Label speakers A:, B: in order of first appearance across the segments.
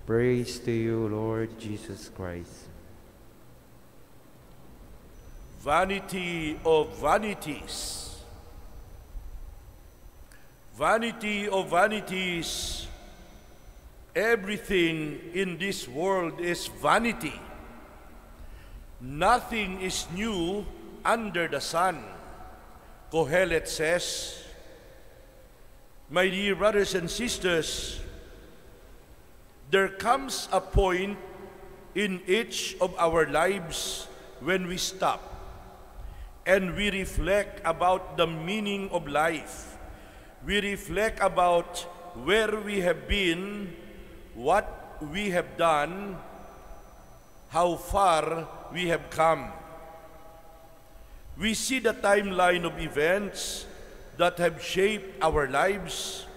A: Praise to you, Lord Jesus Christ.
B: Vanity of vanities. Vanity of vanities. Everything in this world is vanity. Nothing is new under the sun. Kohelet says, my dear brothers and sisters, there comes a point in each of our lives when we stop and we reflect about the meaning of life. We reflect about where we have been, what we have done, how far we have come. We see the timeline of events that have shaped our lives,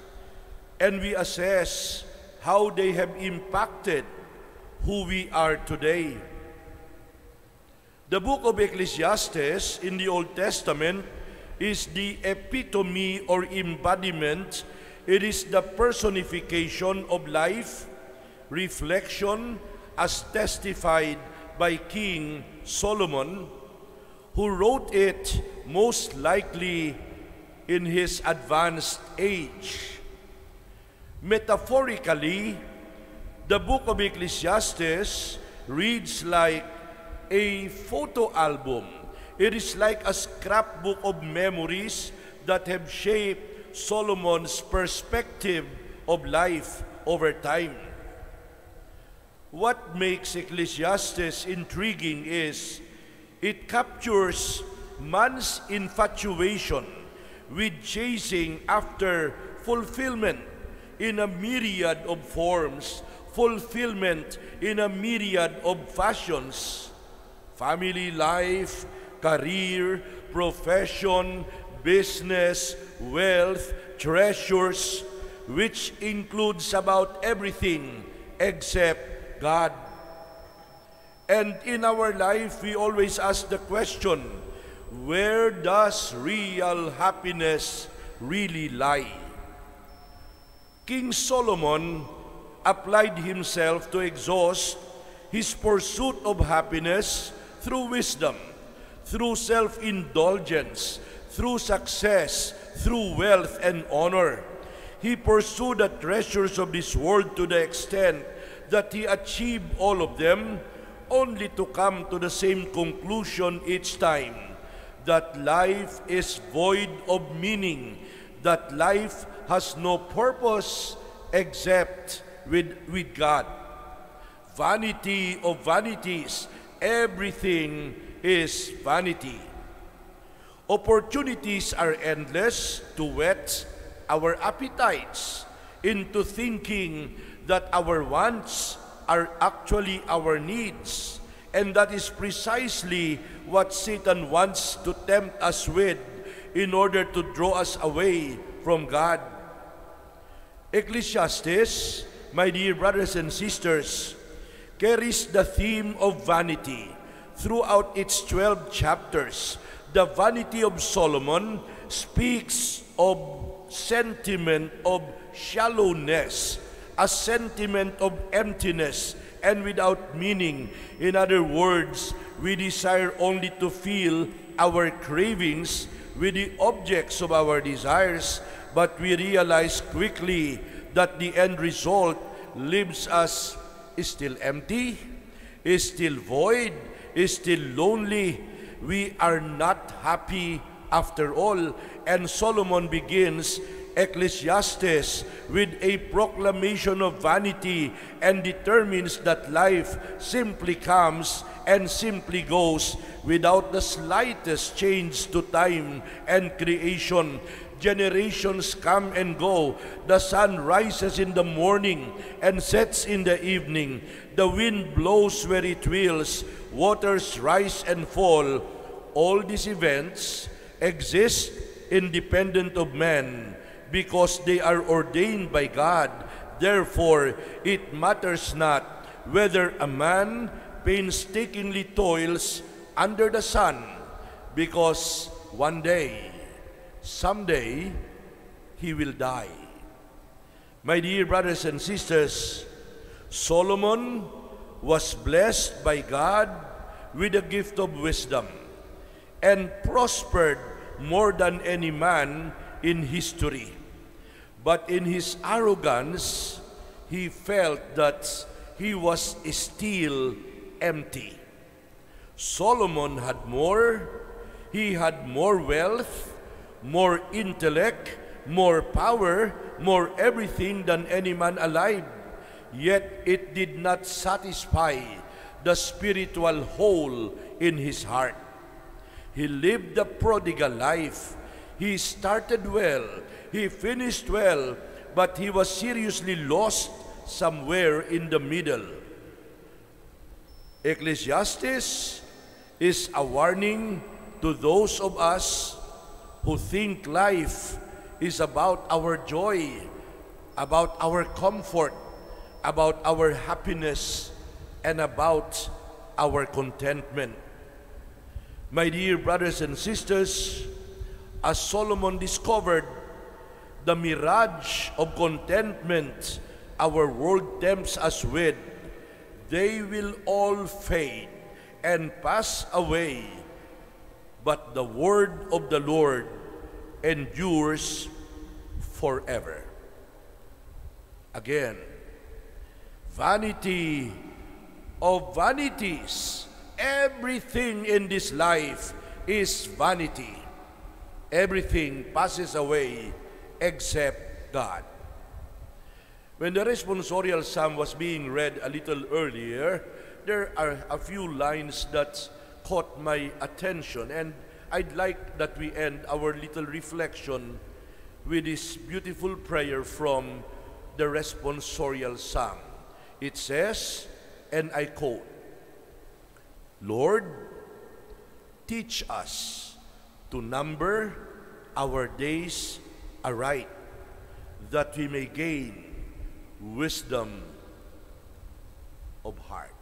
B: and we assess how they have impacted who we are today. The book of Ecclesiastes in the Old Testament is the epitome or embodiment. It is the personification of life, reflection, as testified by King Solomon, who wrote it most likely in his advanced age. Metaphorically, the book of Ecclesiastes reads like a photo album. It is like a scrapbook of memories that have shaped Solomon's perspective of life over time. What makes Ecclesiastes intriguing is it captures man's infatuation with chasing after fulfillment in a myriad of forms, fulfillment in a myriad of fashions. Family life, career, profession, business, wealth, treasures, which includes about everything except God. And in our life, we always ask the question, where does real happiness really lie? King Solomon applied himself to exhaust his pursuit of happiness through wisdom, through self-indulgence, through success, through wealth and honor. He pursued the treasures of this world to the extent that he achieved all of them, only to come to the same conclusion each time, that life is void of meaning, that life has no purpose except with God. Vanity of vanities, everything is vanity. Opportunities are endless to whet our appetites into thinking that our wants are actually our needs, and that is precisely what Satan wants to tempt us with in order to draw us away from God. Ecclesiastes, my dear brothers and sisters, carries the theme of vanity throughout its 12 chapters. The vanity of Solomon speaks of sentiment of shallowness, a sentiment of emptiness and without meaning. In other words, we desire only to fill our cravings with the objects of our desires, but we realize quickly that the end result leaves us still empty, is still void, is still lonely. We are not happy after all. And Solomon begins Ecclesiastes with a proclamation of vanity and determines that life simply comes and simply goes without the slightest change to time and creation. Generations come and go. The sun rises in the morning and sets in the evening. The wind blows where it wills. Waters rise and fall. All these events exist independent of man because they are ordained by God. Therefore, it matters not whether a man painstakingly toils under the sun, because one day, someday, he will die. My dear brothers and sisters, Solomon was blessed by God with the gift of wisdom and prospered more than any man in history. But in his arrogance, he felt that he was still empty. Solomon had more. He had more wealth, more intellect, more power, more everything than any man alive. Yet it did not satisfy the spiritual hole in his heart. He lived the prodigal life. He started well, he finished well, but he was seriously lost somewhere in the middle. Ecclesiastes is a warning to those of us who think life is about our joy, about our comfort, about our happiness, and about our contentment. My dear brothers and sisters, as Solomon discovered the mirage of contentment our world tempts us with, they will all fade and pass away, but the word of the Lord endures forever. Again, vanity of vanities. Everything in this life is vanity. Everything passes away except God. When the responsorial psalm was being read a little earlier, there are a few lines that caught my attention, and I'd like that we end our little reflection with this beautiful prayer from the responsorial psalm. It says, and I quote, "Lord, teach us to number our days aright, that we may gain wisdom of heart."